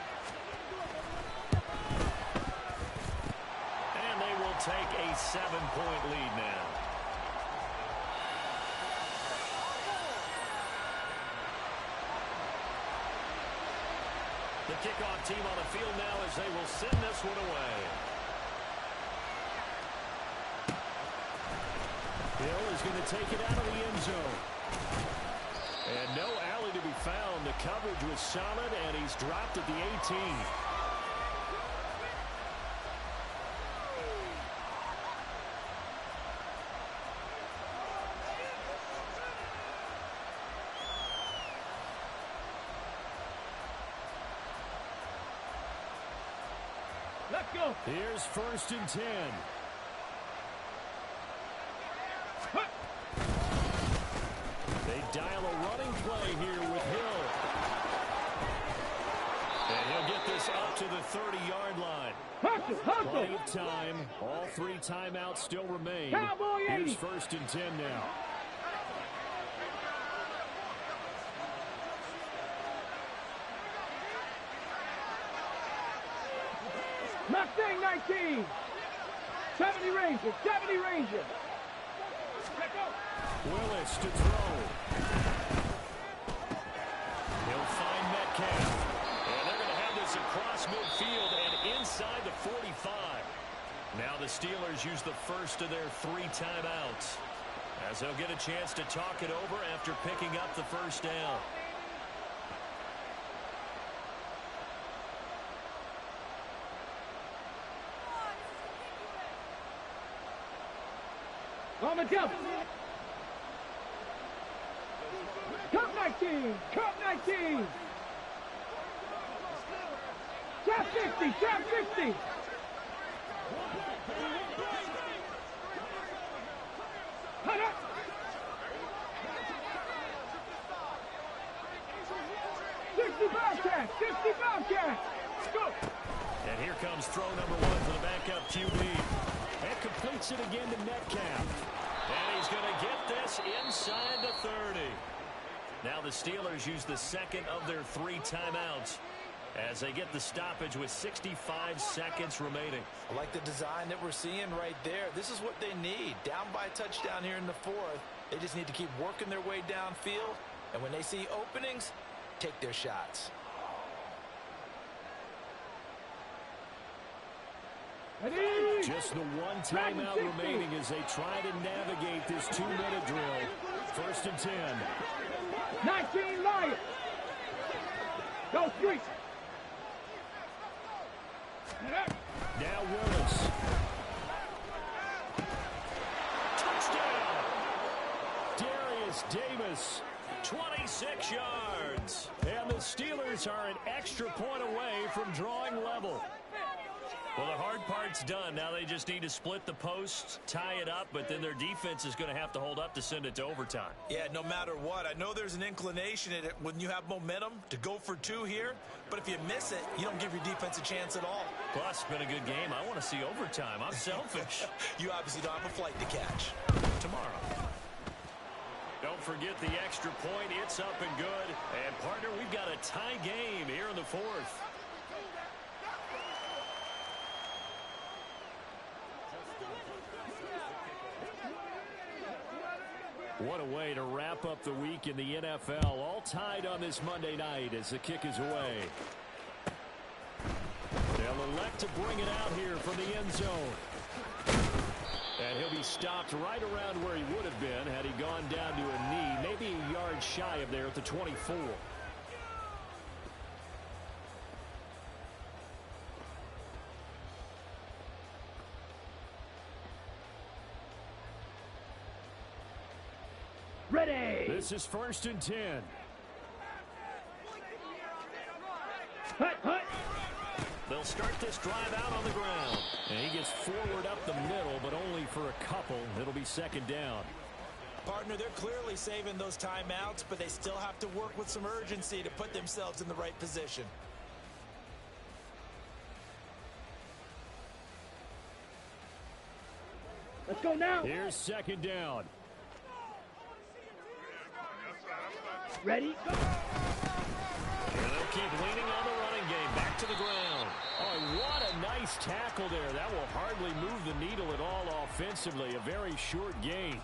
And they will take a 7-point lead now. The kickoff team on the field now as they will send this one away. Hill is going to take it out of the end zone. And no alley to be found. The coverage was solid, and he's dropped at the 18. Let's go. Here's 1st and 10. dial a running play here with Hill. And he'll get this up to the 30-yard line. Plenty of time. All 3 timeouts still remain. Here's 1st and 10 now. Mustang 19. 70 Ranger. 70 Ranger. Willis to throw. He'll find Metcalf. And they're going to have this across midfield and inside the 45. Now the Steelers use the first of their 3 timeouts, as they'll get a chance to talk it over after picking up the first down. On the jump. Cup 19. Cup 19. Trap 50. Trap 50. Hut up. 65 catch. 65 catch. Go. And here comes throw number 1 for the backup QB. And completes it again to Metcalf. And he's going to get this inside the 30. Now the Steelers use the second of their 3 timeouts as they get the stoppage with 65 seconds remaining. I like the design that we're seeing right there. This is what they need. Down by a touchdown here in the 4th. They just need to keep working their way downfield. And when they see openings, take their shots. Just the 1 timeout remaining as they try to navigate this 2-minute drill. 1st and 10. 19 Lions. Go street. Now Willis. Touchdown. Darius Davis. 26 yards. And the Steelers are an extra point away from drawing level. Well, the hard part's done. Now they just need to split the posts, tie it up, but then their defense is going to have to hold up to send it to overtime. Yeah, no matter what. I know there's an inclination in it when you have momentum to go for 2 here, but if you miss it, you don't give your defense a chance at all. Plus, it's been a good game. I want to see overtime. I'm selfish. You obviously don't have a flight to catch. Tomorrow. Don't forget the extra point. It's up and good. And, partner, we've got a tie game here in the 4th. What a way to wrap up the week in the NFL. All tied on this Monday night as the kick is away. They'll elect to bring it out here from the end zone. And he'll be stopped right around where he would have been had he gone down to a knee, maybe a yard shy of there at the 24. Ready. This is 1st and 10. Hut, hut. They'll start this drive out on the ground. And he gets forward up the middle, but only for a couple. It'll be 2nd down. Partner, they're clearly saving those timeouts, but they still have to work with some urgency to put themselves in the right position. Let's go now. Here's 2nd down. Ready? Go. And they'll keep leaning on the running game. Back to the ground. Oh, what a nice tackle there. That will hardly move the needle at all offensively. A very short gain.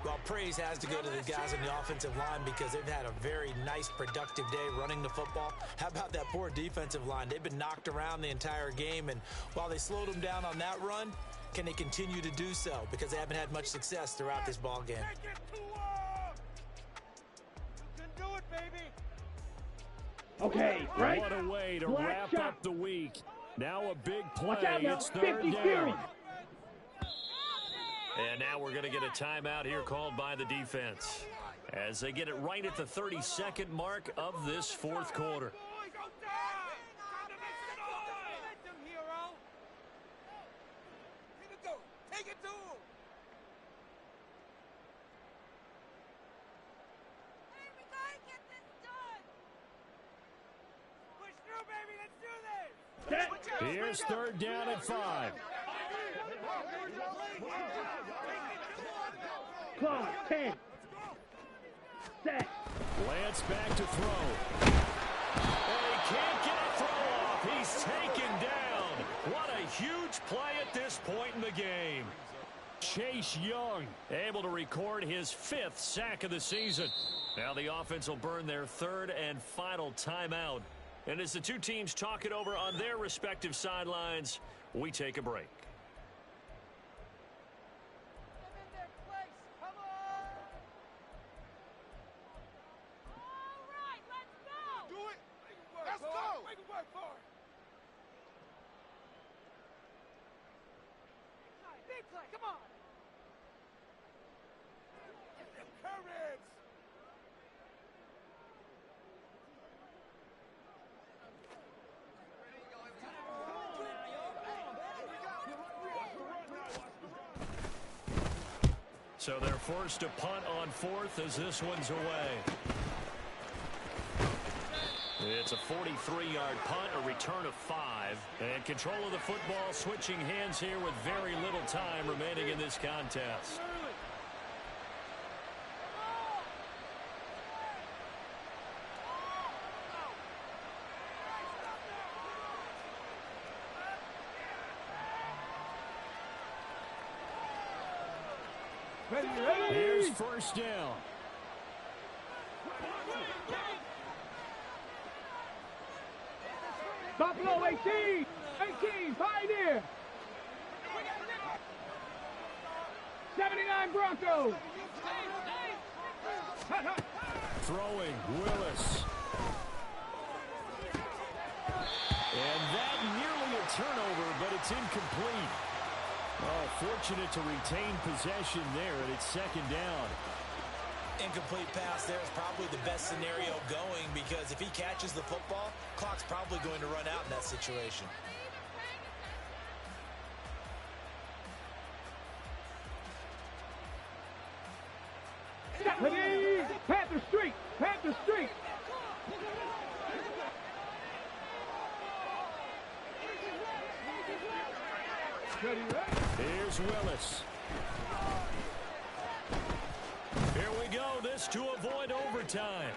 Well, praise has to go to the guys on the offensive line because they've had a very nice, productive day running the football. How about that poor defensive line? They've been knocked around the entire game, and while they slowed them down on that run, can they continue to do so? Because they haven't had much success throughout this ball game. Okay, right. What a way to wrap up the week. Now a big play. Watch out now. It's 3rd 50 down. series. And now we're going to get a timeout here called by the defense as they get it right at the 32nd mark of this 4th quarter. Here's third down at 5. Close, 10. Set. Lance back to throw. And he can't get a throw off. He's taken down. What a huge play at this point in the game. Chase Young able to record his 5th sack of the season. Now the offense will burn their 3rd and final timeout. And as the two teams talk it over on their respective sidelines, we take a break. Come on! Courage! So they're forced to punt on 4th as this one's away. It's a 43-yard punt, a return of 5. And control of the football switching hands here with very little time remaining in this contest. Ready. Here's first down. Buffalo 18. 18, Pioneer. 79 Broncos. Throwing, Willis. And that nearly a turnover, but it's incomplete. Oh, fortunate to retain possession there, and it's 2nd down. Incomplete pass there is probably the best scenario going because if he catches the football, clock's probably going to run out in that situation. Panther Street. Panther Street. Ready. Here's Willis. Here we go. This to avoid overtime.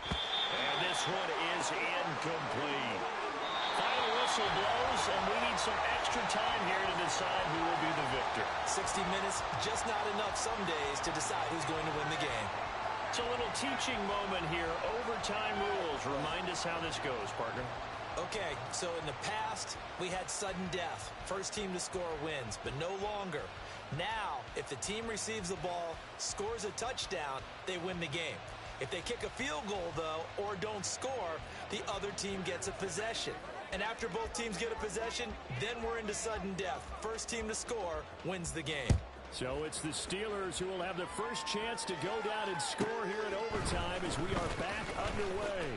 And this one is incomplete. Final whistle blows, and we need some extra time here to decide who will be the victor. 60 minutes, just not enough some days to decide who's going to win the game. It's a little teaching moment here. Overtime rules. Remind us how this goes, partner. Okay, so in the past, we had sudden death. First team to score wins, but no longer. Now, if the team receives the ball, scores a touchdown, they win the game. If they kick a field goal, though, or don't score, the other team gets a possession. And after both teams get a possession, then we're into sudden death. First team to score wins the game. So it's the Steelers who will have the first chance to go down and score here in overtime as we are back underway.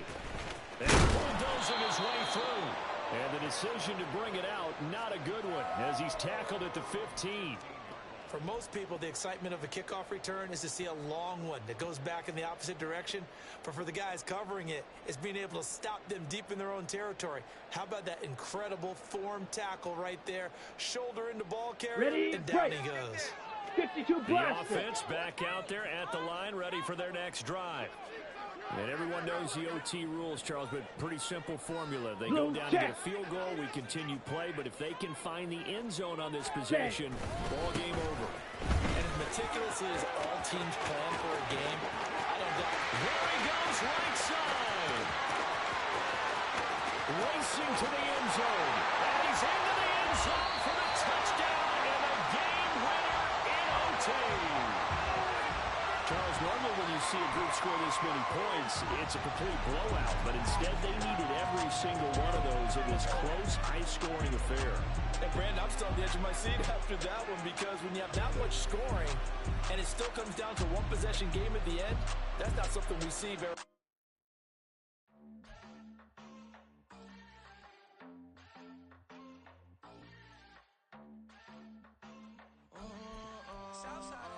And bulldozing his way through. And the decision to bring it out, not a good one, as he's tackled at the 15. For most people, the excitement of a kickoff return is to see a long one that goes back in the opposite direction. But for the guys covering it, it's being able to stop them deep in their own territory. How about that incredible form tackle right there? Shoulder into ball carrier, and down he goes. 52 The offense back out there at the line, ready for their next drive. And everyone knows the OT rules, Charles, but pretty simple formula. They go down to get a field goal, we continue play, but if they can find the end zone on this possession, ball game over. And as meticulous as all teams plan for a game, I don't doubt. There he goes, right side. Racing to the end zone. And he's into the end zone for the touchdown and a game winner in OT. Charles, normally when you see a group score this many points, it's a complete blowout. But instead, they needed every single one of those in this close, high-scoring affair. And, Brandon, I'm still on the edge of my seat after that one because when you have that much scoring and it still comes down to one-possession game at the end, that's not something we see very Southside.